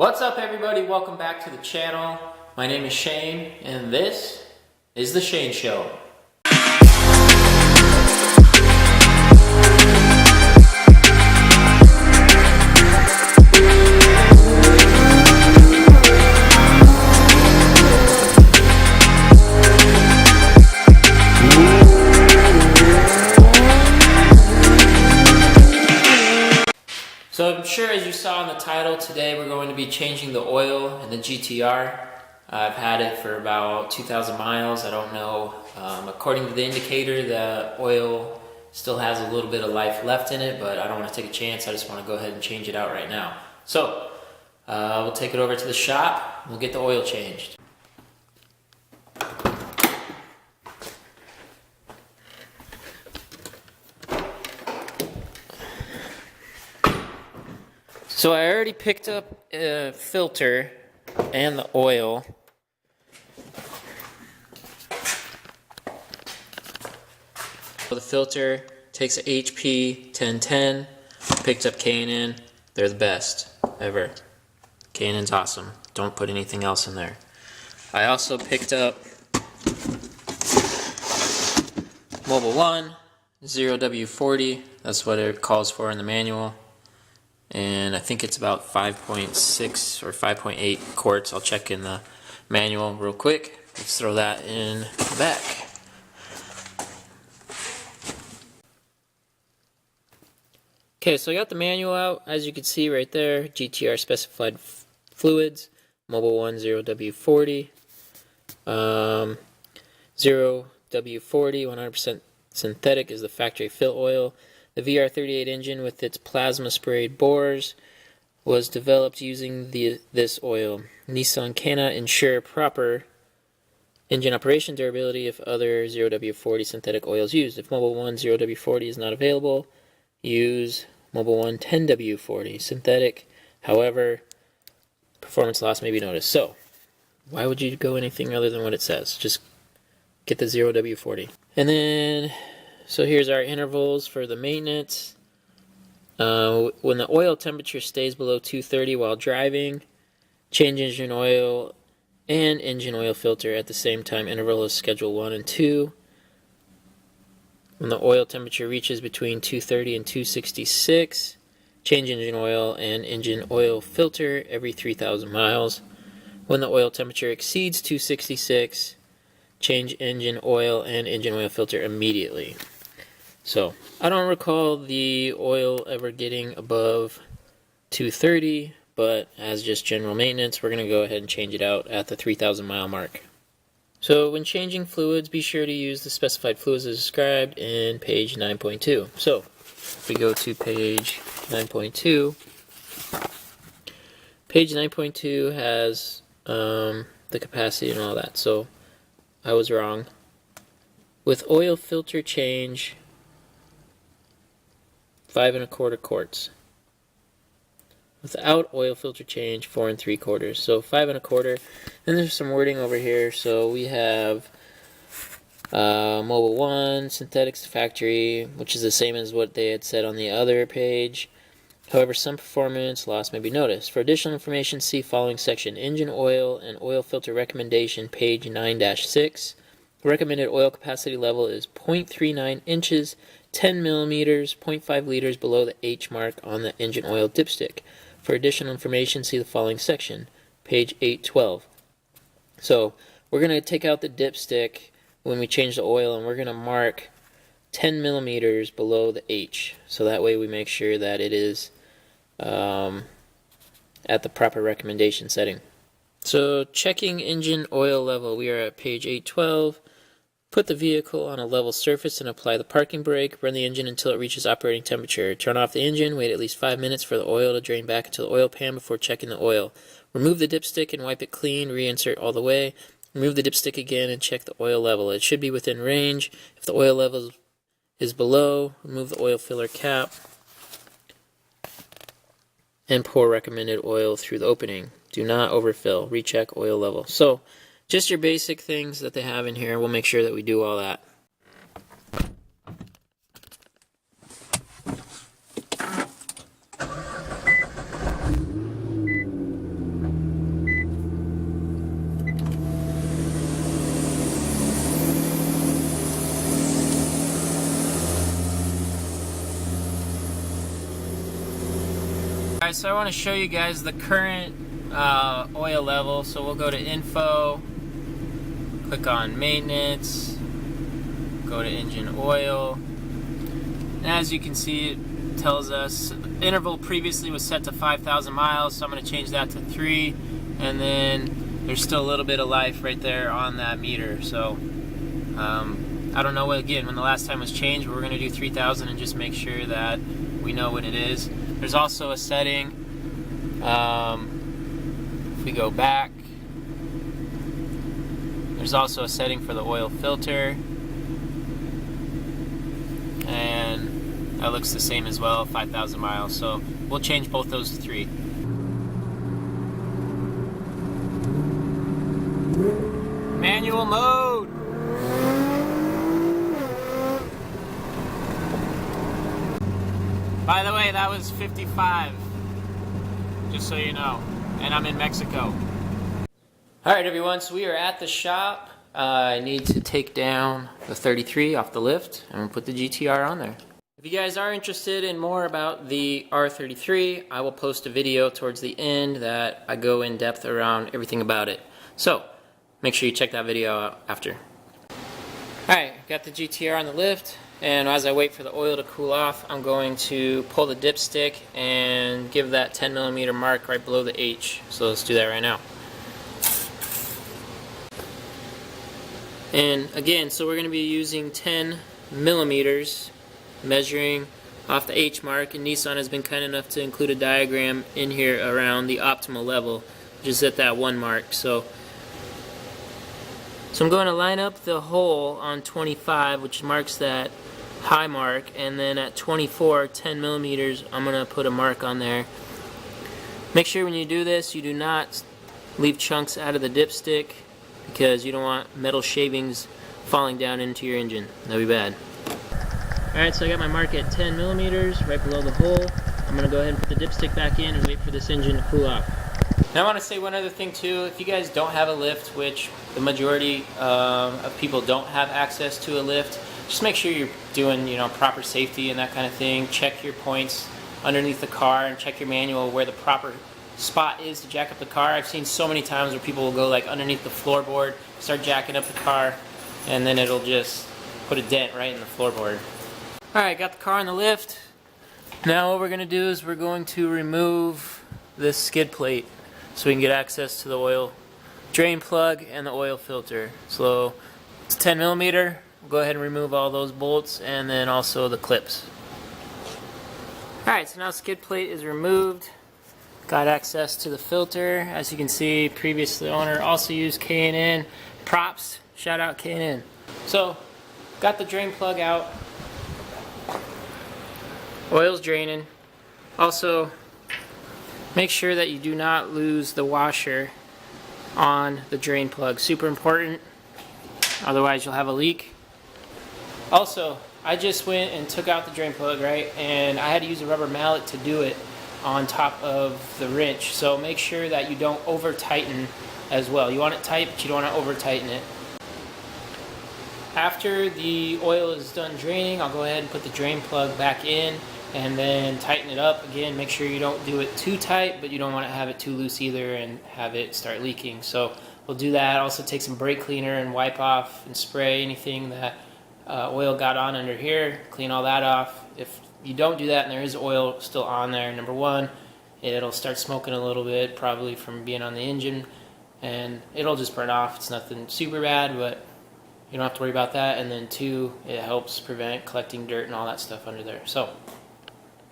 What's up, everybody? Welcome back to the channel. My name is Shane, and this is The Shane Show. So I'm sure as you saw in the title, today we're going to be changing the oil in the GTR. I've had it for about 2,000 miles. I don't know. According to the indicator, the oil still has a little bit of life left in it, but I don't want to take a chance. I just want to go ahead and change it out right now. So we'll take it over to the shop. We'll get the oil changed. So I already picked up a filter and the oil. The filter takes a HP 1010. Picked up K&N. They're the best ever. K&N's awesome. Don't put anything else in there. I also picked up Mobil 1 0W40. That's what it calls for in the manual. And I think it's about 5.6 or 5.8 quarts. I'll check in the manual real quick. Let's throw that in the back. Okay, so I got the manual out. As you can see right there, GTR specified fluids, Mobil 1 0W40, 0W40, 100% synthetic is the factory fill oil. The VR38 engine with its plasma sprayed bores was developed using this oil. Nissan cannot ensure proper engine operation durability if other 0W40 synthetic oil is used. If Mobil 1 0W40 is not available, use Mobil 1 10W40 synthetic. However, performance loss may be noticed. So, why would you go anything other than what it says? Just get the 0W40. And then, so here's our intervals for the maintenance. When the oil temperature stays below 230 while driving, change engine oil and engine oil filter at the same time. Interval is schedule 1 and 2. When the oil temperature reaches between 230 and 266, change engine oil and engine oil filter every 3,000 miles. When the oil temperature exceeds 266, change engine oil and engine oil filter immediately. So, I don't recall the oil ever getting above 230, but as just general maintenance, we're going to go ahead and change it out at the 3,000 mile mark. So, when changing fluids, be sure to use the specified fluids as described in page 9.2. So, if we go to page 9.2, page 9.2 has the capacity and all that, so I was wrong. With oil filter change, 5 1/4 quarts. Without oil filter change, 4 3/4. So 5 1/4. Then there's some wording over here. So we have Mobil 1 synthetics factory, which is the same as what they had said on the other page. However, some performance loss may be noticed. For additional information, see following section: engine oil and oil filter recommendation, page 9-6. Recommended oil capacity level is 0.39 inches, 10 millimeters, 0.5 liters below the H mark on the engine oil dipstick. For additional information, see the following section, page 812. So we're going to take out the dipstick when we change the oil, and we're going to mark 10 millimeters below the H. So that way we make sure that it is at the proper recommendation setting. So checking engine oil level, we are at page 812. Put the vehicle on a level surface and apply the parking brake. Run the engine until it reaches operating temperature. Turn off the engine. Wait at least 5 minutes for the oil to drain back into the oil pan before checking the oil. Remove the dipstick and wipe it clean. Reinsert all the way. Remove the dipstick again and check the oil level. It should be within range. If the oil level is below, remove the oil filler cap and pour recommended oil through the opening. Do not overfill. Recheck oil level. So, just your basic things that they have in here. We'll make sure that we do all that. Alright, so I want to show you guys the current oil level. So we'll go to Info, click on Maintenance, go to Engine Oil, and as you can see it tells us the interval previously was set to 5,000 miles, so I'm going to change that to 3, and then there's still a little bit of life right there on that meter. So I don't know again when the last time was changed, but we're going to do 3,000 and just make sure that we know when it is. There's also a setting, if we go back, there's also a setting for the oil filter, and that looks the same as well, 5,000 miles. So we'll change both those to 3. Manual mode. By the way, that was 55, just so you know, and I'm in Mexico. Alright everyone, so we are at the shop. I need to take down the 33 off the lift and put the GTR on there. If you guys are interested in more about the R33, I will post a video towards the end that I go in depth around everything about it. So, make sure you check that video out after. Alright, got the GTR on the lift. And as I wait for the oil to cool off, I'm going to pull the dipstick and give that 10mm mark right below the H. So let's do that right now. And again, so we're going to be using 10mm measuring off the H mark, and Nissan has been kind enough to include a diagram in here around the optimal level, just at that 1 mark. So I'm going to line up the hole on 25, which marks that high mark, and then at 24, 10mm, I'm going to put a mark on there. Make sure when you do this, you do not leave chunks out of the dipstick, because you don't want metal shavings falling down into your engine. That would be bad. Alright, so I got my mark at 10mm right below the hole. I'm going to go ahead and put the dipstick back in and wait for this engine to cool off. Now I want to say one other thing too. If you guys don't have a lift, which the majority of people don't have access to a lift, just make sure you're doing, proper safety and that kind of thing. Check your points underneath the car and check your manual where the proper spot is to jack up the car. I've seen so many times where people will go like underneath the floorboard, start jacking up the car, and then it'll just put a dent right in the floorboard. Alright, got the car on the lift. Now what we're going to do is we're going to remove this skid plate so we can get access to the oil drain plug and the oil filter. So it's 10mm. We'll go ahead and remove all those bolts and then also the clips. Alright, so now the skid plate is removed. Got access to the filter. As you can see, previous owner also used K&N. Props, shout out K&N. So, got the drain plug out. Oil's draining. Also, make sure that you do not lose the washer on the drain plug. Super important, otherwise you'll have a leak. Also, I just went and took out the drain plug, right? And I had to use a rubber mallet to do it on top of the wrench. So make sure that you don't over tighten as well. You want it tight, but you don't want to over tighten it. After the oil is done draining, I'll go ahead and put the drain plug back in and then tighten it up. Again, make sure you don't do it too tight, but you don't want to have it too loose either and have it start leaking. So we'll do that. Also take some brake cleaner and wipe off and spray anything that oil got on under here. Clean all that off. If you don't do that and there is oil still on there, number one, it'll start smoking a little bit, probably from being on the engine, and it'll just burn off. It's nothing super bad, but you don't have to worry about that. And then two, it helps prevent collecting dirt and all that stuff under there. So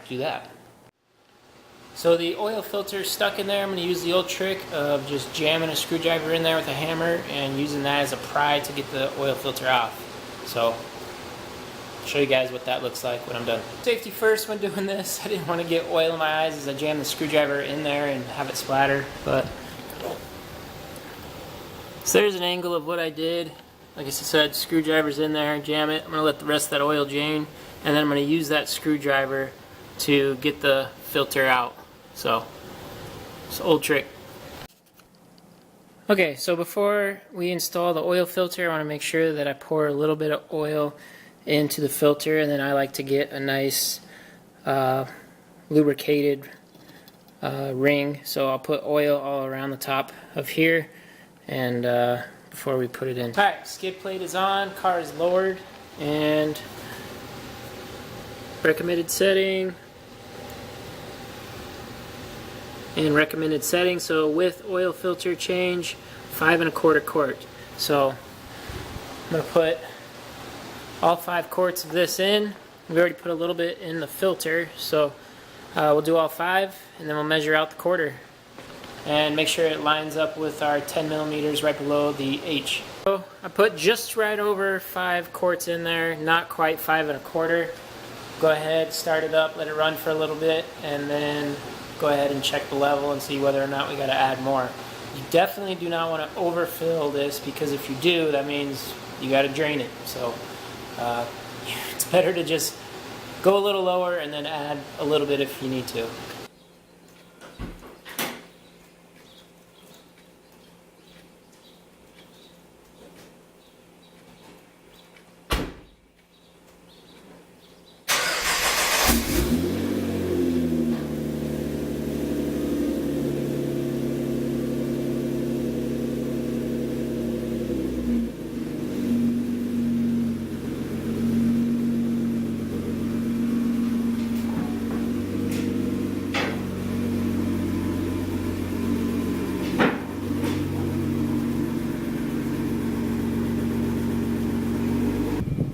do that. So the oil filter is stuck in there. I'm going to use the old trick of just jamming a screwdriver in there with a hammer and using that as a pry to get the oil filter off. So I'll show you guys what that looks like when I'm done. Safety first when doing this. I didn't want to get oil in my eyes as I jammed the screwdriver in there and have it splatter. But so there's an angle of what I did. Like I said, screwdriver's in there, jam it. I'm going to let the rest of that oil drain, and then I'm going to use that screwdriver to get the filter out. So it's an old trick. Okay, so before we install the oil filter, I want to make sure that I pour a little bit of oil into the filter, and then I like to get a nice lubricated ring. So I'll put oil all around the top of here and before we put it in. Alright, skid plate is on, car is lowered, and recommended setting. And recommended setting, so with oil filter change, 5 1/4 quart. So I'm going to put all 5 quarts of this in. We already put a little bit in the filter, so we'll do all 5 and then we'll measure out the quarter and make sure it lines up with our 10 millimeters right below the H. So I put just right over 5 quarts in there, not quite 5 1/4. Go ahead, start it up, let it run for a little bit, and then go ahead and check the level and see whether or not we got to add more. You definitely do not want to overfill this, because if you do, that means you got to drain it. So it's better to just go a little lower and then add a little bit if you need to.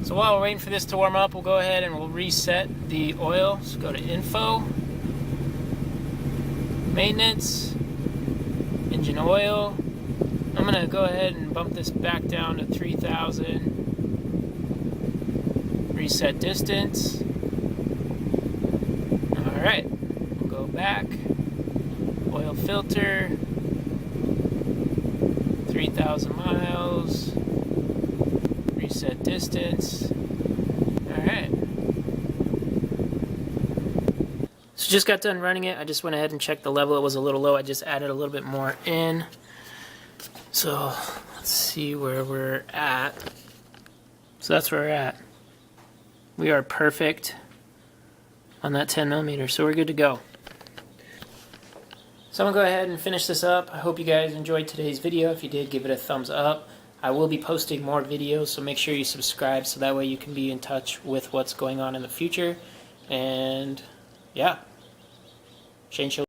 So while we're waiting for this to warm up, we'll go ahead and we'll reset the oil. So go to Info, Maintenance, Engine Oil. I'm going to go ahead and bump this back down to 3000. Reset distance. Alright, we'll go back. Oil filter, 3,000 miles. Reset distance. Alright. So just got done running it. I just went ahead and checked the level. It was a little low. I just added a little bit more in. So let's see where we're at. So that's where we're at. We are perfect on that 10 millimeter. So we're good to go. So I'm going to go ahead and finish this up. I hope you guys enjoyed today's video. If you did, give it a thumbs up. I will be posting more videos, so make sure you subscribe so that way you can be in touch with what's going on in the future. And yeah, Shane Show.